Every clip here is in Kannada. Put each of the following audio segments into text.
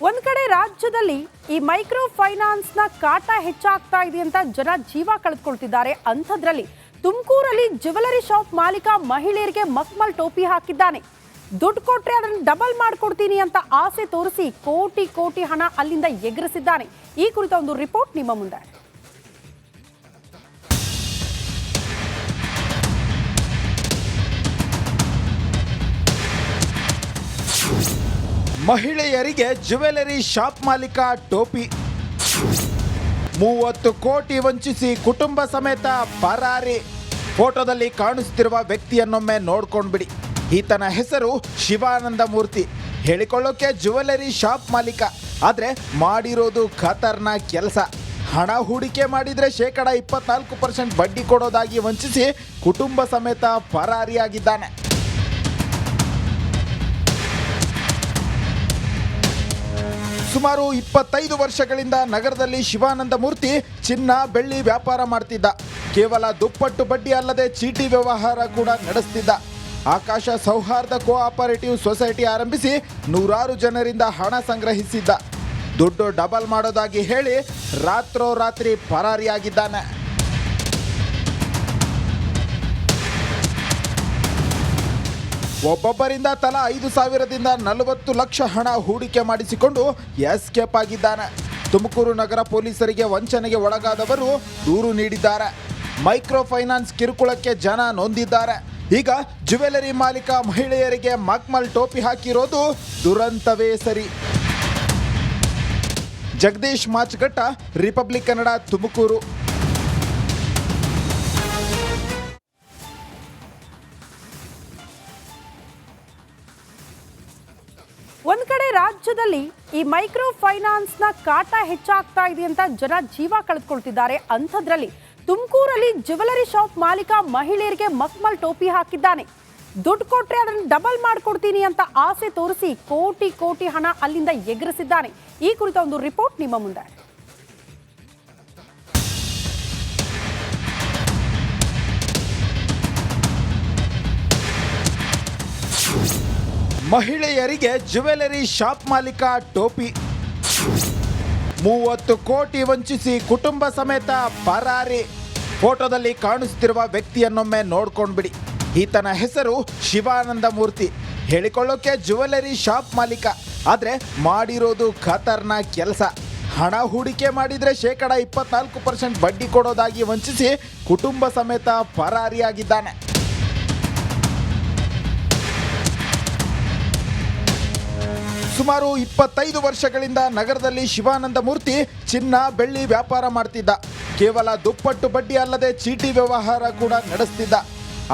ಒಂದ್ ಕಡೆ ರಾಜ್ಯದಲ್ಲಿ ಈ ಮೈಕ್ರೋ ಫೈನಾನ್ಸ್ ನ ಕಾಟ ಹೆಚ್ಚಾಗ್ತಾ ಇದೆ ಅಂತ ಜನ ಜೀವ ಕಳೆದುಕೊಳ್ತಿದ್ದಾರೆ. ಅಂಥದ್ರಲ್ಲಿ ತುಮಕೂರಲ್ಲಿ ಜ್ಯುವೆಲರಿ ಶಾಪ್ ಮಾಲೀಕ ಮಹಿಳೆಯರಿಗೆ ಮಕ್ಮಲ್ ಟೋಪಿ ಹಾಕಿದ್ದಾನೆ. ದುಡ್ಡು ಕೊಟ್ರೆ ಅದನ್ನು ಡಬಲ್ ಮಾಡ್ಕೊಡ್ತೀನಿ ಅಂತ ಆಸೆ ತೋರಿಸಿ ಕೋಟಿ ಕೋಟಿ ಹಣ ಅಲ್ಲಿಂದ ಎಗರಿಸಿದ್ದಾನೆ. ಈ ಕುರಿತ ಒಂದು ರಿಪೋರ್ಟ್ ನಿಮ್ಮ ಮುಂದೆ. ಮಹಿಳೆಯರಿಗೆ ಜ್ಯುವೆಲರಿ ಶಾಪ್ ಮಾಲೀಕ ಟೋಪಿ, 30 ಕೋಟಿ ವಂಚಿಸಿ ಕುಟುಂಬ ಸಮೇತ ಪರಾರಿ. ಫೋಟೋದಲ್ಲಿ ಕಾಣಿಸುತ್ತಿರುವ ವ್ಯಕ್ತಿಯನ್ನೊಮ್ಮೆ ನೋಡ್ಕೊಂಡ್ಬಿಡಿ. ಈತನ ಹೆಸರು ಶಿವಾನಂದ ಮೂರ್ತಿ. ಹೇಳಿಕೊಳ್ಳೋಕೆ ಜ್ಯುವೆಲರಿ ಶಾಪ್ ಮಾಲೀಕ, ಆದರೆ ಮಾಡಿರೋದು ಖತರ್ನಾಕ್ ಕೆಲಸ. ಹಣ ಹೂಡಿಕೆ ಮಾಡಿದರೆ -24% ಬಡ್ಡಿ ಕೊಡೋದಾಗಿ ವಂಚಿಸಿ ಕುಟುಂಬ ಸಮೇತ ಪರಾರಿಯಾಗಿದ್ದಾನೆ. ಸುಮಾರು 25 ವರ್ಷಗಳಿಂದ ನಗರದಲ್ಲಿ ಶಿವಾನಂದ ಮೂರ್ತಿ ಚಿನ್ನ ಬೆಳ್ಳಿ ವ್ಯಾಪಾರ ಮಾಡ್ತಿದ್ದ. ಕೇವಲ ದುಪ್ಪಟ್ಟು ಬಡ್ಡಿ ಅಲ್ಲದೆ ಚೀಟಿ ವ್ಯವಹಾರ ಕೂಡ ನಡೆಸ್ತಿದ್ದ. ಆಕಾಶ ಸೌಹಾರ್ದ ಕೋಆಪರೇಟಿವ್ ಸೊಸೈಟಿ ಆರಂಭಿಸಿ ನೂರಾರು ಜನರಿಂದ ಹಣ ಸಂಗ್ರಹಿಸಿದ್ದ. ದುಡ್ಡು ಡಬಲ್ ಮಾಡೋದಾಗಿ ಹೇಳಿ ರಾತ್ರೋರಾತ್ರಿ ಪರಾರಿಯಾಗಿದ್ದಾನೆ. ಒಬ್ಬೊಬ್ಬರಿಂದ ತಲಾ 5,000ದಿಂದ 40 ಲಕ್ಷ ಹಣ ಹೂಡಿಕೆ ಮಾಡಿಸಿಕೊಂಡು ಎಸ್ಕೇಪ್ ಆಗಿದ್ದಾನೆ. ತುಮಕೂರು ನಗರ ಪೊಲೀಸರಿಗೆ ವಂಚನೆಗೆ ಒಳಗಾದವರು ದೂರು ನೀಡಿದ್ದಾರೆ. ಮೈಕ್ರೋ ಫೈನಾನ್ಸ್ ಕಿರುಕುಳಕ್ಕೆ ಜನ ನೊಂದಿದ್ದಾರೆ. ಈಗ ಜ್ಯುವೆಲರಿ ಮಾಲೀಕ ಮಹಿಳೆಯರಿಗೆ ಮಕ್ಮಲ್ ಟೋಪಿ ಹಾಕಿರೋದು ದುರಂತವೇ ಸರಿ. ಜಗದೀಶ್ ಮಾಚಘಟ್ಟ, ರಿಪಬ್ಲಿಕ್ ಕನ್ನಡ, ತುಮಕೂರು. ಒಂದ್ ಕಡೆ ರಾಜ್ಯದಲ್ಲಿ ಈ ಮೈಕ್ರೋ ಫೈನಾನ್ಸ್ ನ ಕಾಟ ಹೆಚ್ಚಾಗ್ತಾ ಇದೆ ಅಂತ ಜನ ಜೀವ ಕಳೆದುಕೊಳ್ತಿದ್ದಾರೆ. ಅಂಥದ್ರಲ್ಲಿ ತುಮಕೂರಲ್ಲಿ ಜ್ಯುವೆಲರಿ ಶಾಪ್ ಮಾಲೀಕ ಮಹಿಳೆಯರಿಗೆ ಮಕ್ಮಲ್ ಟೋಪಿ ಹಾಕಿದ್ದಾನೆ. ದುಡ್ಡು ಕೊಟ್ರೆ ಅದನ್ನು ಡಬಲ್ ಮಾಡ್ಕೊಡ್ತೀನಿ ಅಂತ ಆಸೆ ತೋರಿಸಿ ಕೋಟಿ ಕೋಟಿ ಹಣ ಅಲ್ಲಿಂದ ಎಗರಿಸಿದ್ದಾನೆ. ಈ ಕುರಿತ ಒಂದು ರಿಪೋರ್ಟ್ ನಿಮ್ಮ ಮುಂದೆ. ಮಹಿಳೆಯರಿಗೆ ಜ್ಯುವೆಲರಿ ಶಾಪ್ ಮಾಲೀಕ ಟೋಪಿ, 30 ಕೋಟಿ ವಂಚಿಸಿ ಕುಟುಂಬ ಸಮೇತ ಪರಾರಿ. ಫೋಟೋದಲ್ಲಿ ಕಾಣಿಸುತ್ತಿರುವ ವ್ಯಕ್ತಿಯನ್ನೊಮ್ಮೆ ನೋಡ್ಕೊಂಡ್ಬಿಡಿ. ಈತನ ಹೆಸರು ಶಿವಾನಂದ ಮೂರ್ತಿ. ಹೇಳಿಕೊಳ್ಳೋಕೆ ಜ್ಯುವೆಲರಿ ಶಾಪ್ ಮಾಲೀಕ, ಆದರೆ ಮಾಡಿರೋದು ಖತರ್ನಾಕ್ ಕೆಲಸ. ಹಣ ಹೂಡಿಕೆ ಮಾಡಿದರೆ -24% ಬಡ್ಡಿ ಕೊಡೋದಾಗಿ ವಂಚಿಸಿ ಕುಟುಂಬ ಸಮೇತ ಪರಾರಿಯಾಗಿದ್ದಾನೆ. ಸುಮಾರು 25 ವರ್ಷಗಳಿಂದ ನಗರದಲ್ಲಿ ಶಿವಾನಂದ ಮೂರ್ತಿ ಚಿನ್ನ ಬೆಳ್ಳಿ ವ್ಯಾಪಾರ ಮಾಡ್ತಿದ್ದ. ಕೇವಲ ದುಪ್ಪಟ್ಟು ಬಡ್ಡಿ ಅಲ್ಲದೆ ಚೀಟಿ ವ್ಯವಹಾರ ಕೂಡ ನಡೆಸ್ತಿದ್ದ.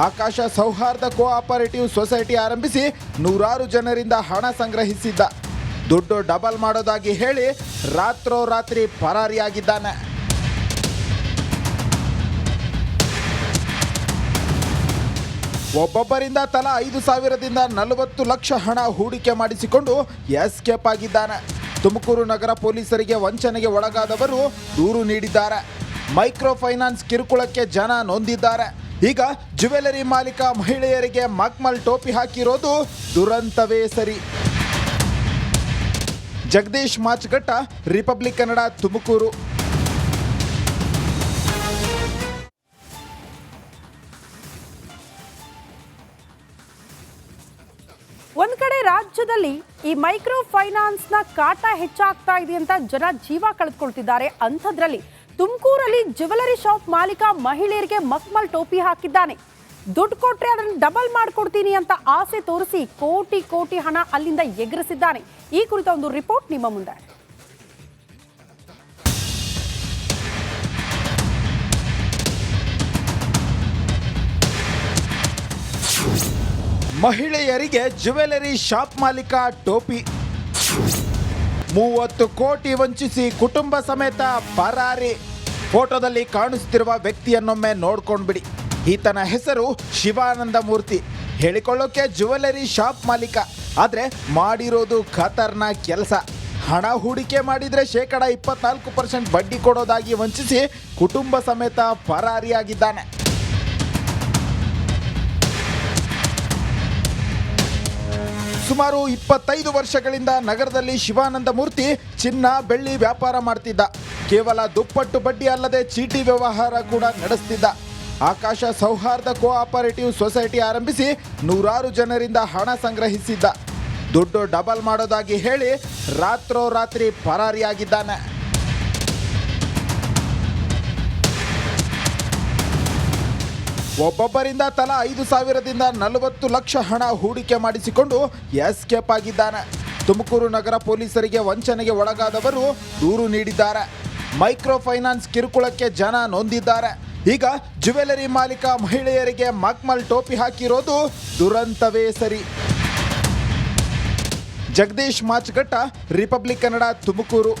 ಆಕಾಶ ಸೌಹಾರ್ದ ಕೋಆಪರೇಟಿವ್ ಸೊಸೈಟಿ ಆರಂಭಿಸಿ ನೂರಾರು ಜನರಿಂದ ಹಣ ಸಂಗ್ರಹಿಸಿದ್ದ. ದುಡ್ಡು ಡಬಲ್ ಮಾಡೋದಾಗಿ ಹೇಳಿ ರಾತ್ರೋರಾತ್ರಿ ಪರಾರಿಯಾಗಿದ್ದಾನೆ. ಒಬ್ಬೊಬ್ಬರಿಂದ ತಲಾ 5,000ದಿಂದ 40 ಲಕ್ಷ ಹಣ ಹೂಡಿಕೆ ಮಾಡಿಸಿಕೊಂಡು ಎಸ್ಕೇಪ್ ಆಗಿದ್ದಾನೆ. ತುಮಕೂರು ನಗರ ಪೊಲೀಸರಿಗೆ ವಂಚನೆಗೆ ಒಳಗಾದವರು ದೂರು ನೀಡಿದ್ದಾರೆ. ಮೈಕ್ರೋ ಫೈನಾನ್ಸ್ ಕಿರುಕುಳಕ್ಕೆ ಜನ ನೊಂದಿದ್ದಾರೆ. ಈಗ ಜ್ಯುವೆಲರಿ ಮಾಲೀಕ ಮಹಿಳೆಯರಿಗೆ ಮಕ್ಮಲ್ ಟೋಪಿ ಹಾಕಿರೋದು ದುರಂತವೇ ಸರಿ. ಜಗದೀಶ್ ಮಾಚಘಟ್ಟ, ರಿಪಬ್ಲಿಕ್ ಕನ್ನಡ, ತುಮಕೂರು. ಒಂದ್ ಕಡೆ ರಾಜ್ಯದಲ್ಲಿ ಈ ಮೈಕ್ರೋ ಫೈನಾನ್ಸ್ ನ ಕಾಟ ಹೆಚ್ಚಾಗ್ತಾ ಇದೆ ಅಂತ ಜನ ಜೀವ ಕಳೆದುಕೊಳ್ತಿದ್ದಾರೆ. ಅಂಥದ್ರಲ್ಲಿ ತುಮಕೂರಲ್ಲಿ ಜ್ಯುವೆಲರಿ ಶಾಪ್ ಮಾಲೀಕ ಮಹಿಳೆಯರಿಗೆ ಮಕ್ಮಲ್ ಟೋಪಿ ಹಾಕಿದ್ದಾನೆ. ದುಡ್ಡು ಕೊಟ್ರೆ ಅದನ್ನು ಡಬಲ್ ಮಾಡ್ಕೊಡ್ತೀನಿ ಅಂತ ಆಸೆ ತೋರಿಸಿ ಕೋಟಿ ಕೋಟಿ ಹಣ ಅಲ್ಲಿಂದ ಎಗರಿಸಿದ್ದಾನೆ. ಈ ಕುರಿತ ಒಂದು ರಿಪೋರ್ಟ್ ನಿಮ್ಮ ಮುಂದೆ. ಮಹಿಳೆಯರಿಗೆ ಜ್ಯುವೆಲರಿ ಶಾಪ್ ಮಾಲೀಕ ಟೋಪಿ, 30 ಕೋಟಿ ವಂಚಿಸಿ ಕುಟುಂಬ ಸಮೇತ ಪರಾರಿ. ಫೋಟೋದಲ್ಲಿ ಕಾಣಿಸುತ್ತಿರುವ ವ್ಯಕ್ತಿಯನ್ನೊಮ್ಮೆ ನೋಡ್ಕೊಂಡ್ಬಿಡಿ. ಈತನ ಹೆಸರು ಶಿವಾನಂದ ಮೂರ್ತಿ. ಹೇಳಿಕೊಳ್ಳೋಕೆ ಜ್ಯುವೆಲರಿ ಶಾಪ್ ಮಾಲೀಕ, ಆದರೆ ಮಾಡಿರೋದು ಖತರ್ನಾಕ್ ಕೆಲಸ. ಹಣ ಹೂಡಿಕೆ ಮಾಡಿದರೆ -24% ಬಡ್ಡಿ ಕೊಡೋದಾಗಿ ವಂಚಿಸಿ ಕುಟುಂಬ ಸಮೇತ ಪರಾರಿಯಾಗಿದ್ದಾನೆ. ಸುಮಾರು 25 ವರ್ಷಗಳಿಂದ ನಗರದಲ್ಲಿ ಶಿವಾನಂದ ಮೂರ್ತಿ ಚಿನ್ನ ಬೆಳ್ಳಿ ವ್ಯಾಪಾರ ಮಾಡ್ತಿದ್ದ. ಕೇವಲ ದುಪ್ಪಟ್ಟು ಬಡ್ಡಿ ಅಲ್ಲದೆ ಚೀಟಿ ವ್ಯವಹಾರ ಕೂಡ ನಡೆಸ್ತಿದ್ದ. ಆಕಾಶ ಸೌಹಾರ್ದ ಕೋಆಪರೇಟಿವ್ ಸೊಸೈಟಿ ಆರಂಭಿಸಿ ನೂರಾರು ಜನರಿಂದ ಹಣ ಸಂಗ್ರಹಿಸಿದ್ದ. ದುಡ್ಡು ಡಬಲ್ ಮಾಡೋದಾಗಿ ಹೇಳಿ ರಾತ್ರೋರಾತ್ರಿ ಪರಾರಿಯಾಗಿದ್ದಾನೆ. ಒಬ್ಬೊಬ್ಬರಿಂದ ತಲಾ 5,000ದಿಂದ 40 ಲಕ್ಷ ಹಣ ಹೂಡಿಕೆ ಮಾಡಿಸಿಕೊಂಡು ಎಸ್ಕೇಪ್ ಆಗಿದ್ದಾನೆ. ತುಮಕೂರು ನಗರ ಪೊಲೀಸರಿಗೆ ವಂಚನೆಗೆ ಒಳಗಾದವರು ದೂರು ನೀಡಿದ್ದಾರೆ. ಮೈಕ್ರೋ ಫೈನಾನ್ಸ್ ಕಿರುಕುಳಕ್ಕೆ ಜನ ನೊಂದಿದ್ದಾರೆ. ಈಗ ಜ್ಯುವೆಲರಿ ಮಾಲೀಕ ಮಹಿಳೆಯರಿಗೆ ಮಕ್ಮಲ್ ಟೋಪಿ ಹಾಕಿರೋದು ದುರಂತವೇ ಸರಿ. ಜಗದೀಶ್ ಮಾಚಘಟ್ಟ, ರಿಪಬ್ಲಿಕ್ ಕನ್ನಡ, ತುಮಕೂರು.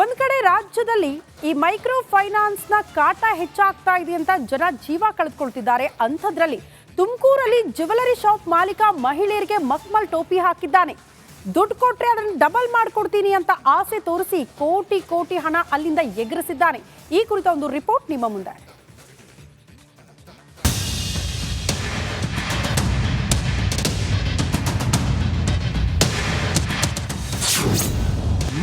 ಒಂದ್ ಕಡೆ ರಾಜ್ಯದಲ್ಲಿ ಈ ಮೈಕ್ರೋ ಫೈನಾನ್ಸ್ನ ಕಾಟ ಹೆಚ್ಚಾಗ್ತಾ ಇದೆ ಅಂತ ಜನ ಜೀವ ಕಳೆದುಕೊಳ್ತಿದ್ದಾರೆ. ಅಂಥದ್ರಲ್ಲಿ ತುಮಕೂರಲ್ಲಿ ಜ್ಯುವೆಲರಿ ಶಾಪ್ ಮಾಲೀಕ ಮಹಿಳೆಯರಿಗೆ ಮಕ್ಮಲ್ ಟೋಪಿ ಹಾಕಿದ್ದಾನೆ. ದುಡ್ಡು ಕೊಟ್ರೆ ಅದನ್ನು ಡಬಲ್ ಮಾಡ್ಕೊಡ್ತೀನಿ ಅಂತ ಆಸೆ ತೋರಿಸಿ ಕೋಟಿ ಕೋಟಿ ಹಣ ಅಲ್ಲಿಂದ ಎಗರಿಸಿದ್ದಾನೆ. ಈ ಕುರಿತ ಒಂದು ರಿಪೋರ್ಟ್ ನಿಮ್ಮ ಮುಂದೆ.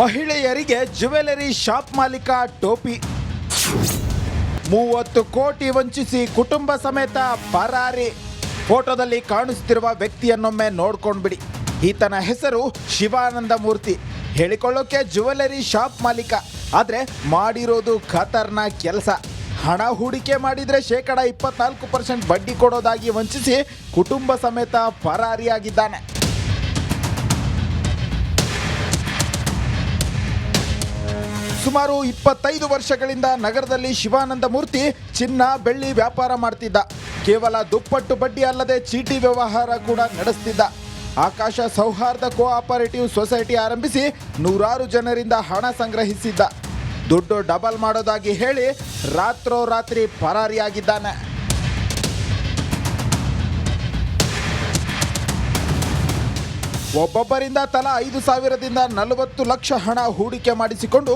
ಮಹಿಳೆಯರಿಗೆ ಜ್ಯುವೆಲರಿ ಶಾಪ್ ಮಾಲೀಕ ಟೋಪಿ. 30 ಕೋಟಿ ವಂಚಿಸಿ ಕುಟುಂಬ ಸಮೇತ ಪರಾರಿ. ಫೋಟೋದಲ್ಲಿ ಕಾಣಿಸ್ತಿರುವ ವ್ಯಕ್ತಿಯನ್ನೊಮ್ಮೆ ನೋಡ್ಕೊಂಡ್ಬಿಡಿ. ಈತನ ಹೆಸರು ಶಿವಾನಂದ ಮೂರ್ತಿ. ಹೇಳಿಕೊಳ್ಳೋಕೆ ಜ್ಯುವೆಲರಿ ಶಾಪ್ ಮಾಲೀಕ, ಆದರೆ ಮಾಡಿರೋದು ಖತರ್ನಾಕ್ ಕೆಲಸ. ಹಣ ಹೂಡಿಕೆ ಮಾಡಿದರೆ ಶೇಕಡ 24% ಬಡ್ಡಿ ಕೊಡೋದಾಗಿ ವಂಚಿಸಿ ಕುಟುಂಬ ಸಮೇತ ಪರಾರಿಯಾಗಿದ್ದಾನೆ. ಸುಮಾರು 25 ವರ್ಷಗಳಿಂದ ನಗರದಲ್ಲಿ ಶಿವಾನಂದ ಮೂರ್ತಿ ಚಿನ್ನ ಬೆಳ್ಳಿ ವ್ಯಾಪಾರ ಮಾಡ್ತಿದ್ದ. ಕೇವಲ ದುಪ್ಪಟ್ಟು ಬಡ್ಡಿ ಅಲ್ಲದೆ ಚೀಟಿ ವ್ಯವಹಾರ ಕೂಡ ನಡೆಸ್ತಿದ್ದ. ಆಕಾಶ ಸೌಹಾರ್ದ ಕೋಆಪರೇಟಿವ್ ಸೊಸೈಟಿ ಆರಂಭಿಸಿ ನೂರಾರು ಜನರಿಂದ ಹಣ ಸಂಗ್ರಹಿಸಿದ್ದ. ದುಡ್ಡು ಡಬಲ್ ಮಾಡೋದಾಗಿ ಹೇಳಿ ರಾತ್ರೋರಾತ್ರಿ ಪರಾರಿಯಾಗಿದ್ದಾನೆ. ಒಬ್ಬೊಬ್ಬರಿಂದ ತಲಾ 5,000ದಿಂದ 40 ಲಕ್ಷ ಹಣ ಹೂಡಿಕೆ ಮಾಡಿಸಿಕೊಂಡು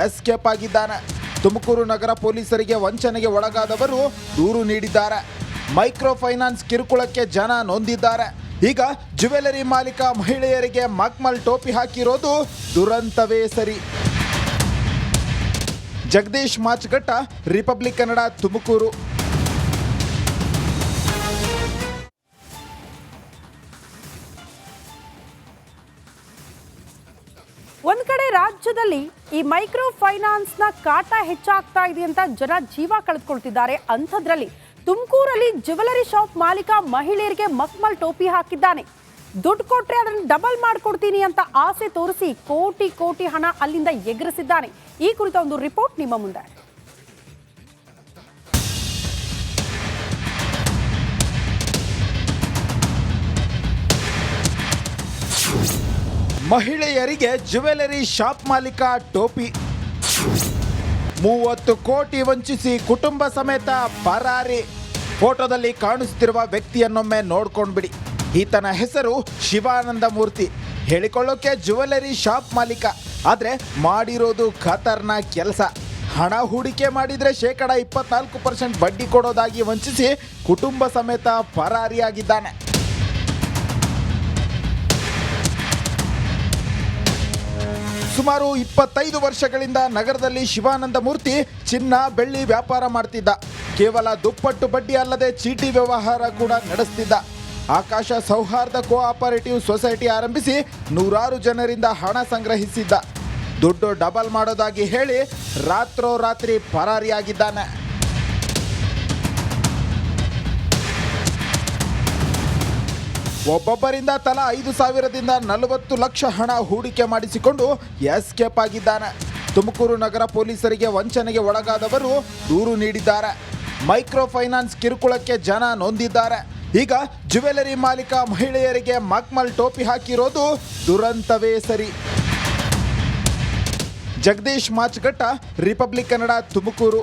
ಎಸ್ಕೇಪ್ ಆಗಿದ್ದಾನೆ. ತುಮಕೂರು ನಗರ ಪೊಲೀಸರಿಗೆ ವಂಚನೆಗೆ ಒಳಗಾದವರು ದೂರು ನೀಡಿದ್ದಾರೆ. ಮೈಕ್ರೋ ಫೈನಾನ್ಸ್ ಕಿರುಕುಳಕ್ಕೆ ಜನ ನೊಂದಿದ್ದಾರೆ. ಈಗ ಜ್ಯುವೆಲರಿ ಮಾಲೀಕ ಮಹಿಳೆಯರಿಗೆ ಮಕ್ಮಲ್ ಟೋಪಿ ಹಾಕಿರೋದು ದುರಂತವೇ ಸರಿ. ಜಗದೀಶ್ ಮಾಚಘಟ್ಟ, ರಿಪಬ್ಲಿಕ್ ಕನ್ನಡ, ತುಮಕೂರು. ಒಂದ್ ಕಡೆ ರಾಜ್ಯದಲ್ಲಿ ಈ ಮೈಕ್ರೋ ಫೈನಾನ್ಸ್ನ ಕಾಟ ಹೆಚ್ಚಾಗ್ತಾ ಇದೆ ಅಂತ ಜನ ಜೀವ ಕಳೆದುಕೊಳ್ತಿದ್ದಾರೆ. ಅಂಥದ್ರಲ್ಲಿ ತುಮಕೂರಲ್ಲಿ ಜ್ಯುವೆಲರಿ ಶಾಪ್ ಮಾಲೀಕ ಮಹಿಳೆಯರಿಗೆ ಮಕ್ಮಲ್ ಟೋಪಿ ಹಾಕಿದ್ದಾನೆ. ದುಡ್ಡು ಕೊಟ್ರೆ ಅದನ್ನು ಡಬಲ್ ಮಾಡ್ಕೊಡ್ತೀನಿ ಅಂತ ಆಸೆ ತೋರಿಸಿ ಕೋಟಿ ಕೋಟಿ ಹಣ ಅಲ್ಲಿಂದ ಎಗರಿಸಿದ್ದಾನೆ. ಈ ಕುರಿತ ಒಂದು ರಿಪೋರ್ಟ್ ನಿಮ್ಮ ಮುಂದೆ. ಮಹಿಳೆಯರಿಗೆ ಜ್ಯುವೆಲರಿ ಶಾಪ್ ಮಾಲೀಕ ಟೋಪಿ. 30 ಕೋಟಿ ವಂಚಿಸಿ ಕುಟುಂಬ ಸಮೇತ ಪರಾರಿ. ಫೋಟೋದಲ್ಲಿ ಕಾಣಿಸ್ತಿರುವ ವ್ಯಕ್ತಿಯನ್ನೊಮ್ಮೆ ನೋಡ್ಕೊಂಡ್ಬಿಡಿ. ಈತನ ಹೆಸರು ಶಿವಾನಂದ ಮೂರ್ತಿ. ಹೇಳಿಕೊಳ್ಳೋಕೆ ಜ್ಯುವೆಲರಿ ಶಾಪ್ ಮಾಲೀಕ, ಆದರೆ ಮಾಡಿರೋದು ಖತರ್ನಾಕ್ ಕೆಲಸ. ಹಣ ಹೂಡಿಕೆ ಮಾಡಿದರೆ ಶೇಕಡ 24% ಬಡ್ಡಿ ಕೊಡೋದಾಗಿ ವಂಚಿಸಿ ಕುಟುಂಬ ಸಮೇತ ಪರಾರಿಯಾಗಿದ್ದಾನೆ. ಸುಮಾರು 25 ವರ್ಷಗಳಿಂದ ನಗರದಲ್ಲಿ ಶಿವಾನಂದ ಮೂರ್ತಿ ಚಿನ್ನ ಬೆಳ್ಳಿ ವ್ಯಾಪಾರ ಮಾಡ್ತಿದ್ದ. ಕೇವಲ ದುಪ್ಪಟ್ಟು ಬಡ್ಡಿ ಅಲ್ಲದೆ ಚೀಟಿ ವ್ಯವಹಾರ ಕೂಡ ನಡೆಸ್ತಿದ್ದ. ಆಕಾಶ ಸೌಹಾರ್ದ ಕೋಆಪರೇಟಿವ್ ಸೊಸೈಟಿ ಆರಂಭಿಸಿ ನೂರಾರು ಜನರಿಂದ ಹಣ ಸಂಗ್ರಹಿಸಿದ್ದ. ದುಡ್ಡು ಡಬಲ್ ಮಾಡೋದಾಗಿ ಹೇಳಿ ರಾತ್ರೋರಾತ್ರಿ ಪರಾರಿಯಾಗಿದ್ದಾನೆ. ಒಬ್ಬೊಬ್ಬರಿಂದ ತಲಾ 5,000ದಿಂದ 40 ಲಕ್ಷ ಹಣ ಹೂಡಿಕೆ ಮಾಡಿಸಿಕೊಂಡು ಎಸ್ಕೇಪ್ ಆಗಿದ್ದಾನೆ. ತುಮಕೂರು ನಗರ ಪೊಲೀಸರಿಗೆ ವಂಚನೆಗೆ ಒಳಗಾದವರು ದೂರು ನೀಡಿದ್ದಾರೆ. ಮೈಕ್ರೋ ಫೈನಾನ್ಸ್ ಕಿರುಕುಳಕ್ಕೆ ಜನ ನೊಂದಿದ್ದಾರೆ. ಈಗ ಜ್ಯುವೆಲರಿ ಮಾಲೀಕ ಮಹಿಳೆಯರಿಗೆ ಮಕ್ಮಲ್ ಟೋಪಿ ಹಾಕಿರೋದು ದುರಂತವೇ ಸರಿ. ಜಗದೀಶ್ ಮಾಚಘಟ್ಟ, ರಿಪಬ್ಲಿಕ್ ಕನ್ನಡ, ತುಮಕೂರು.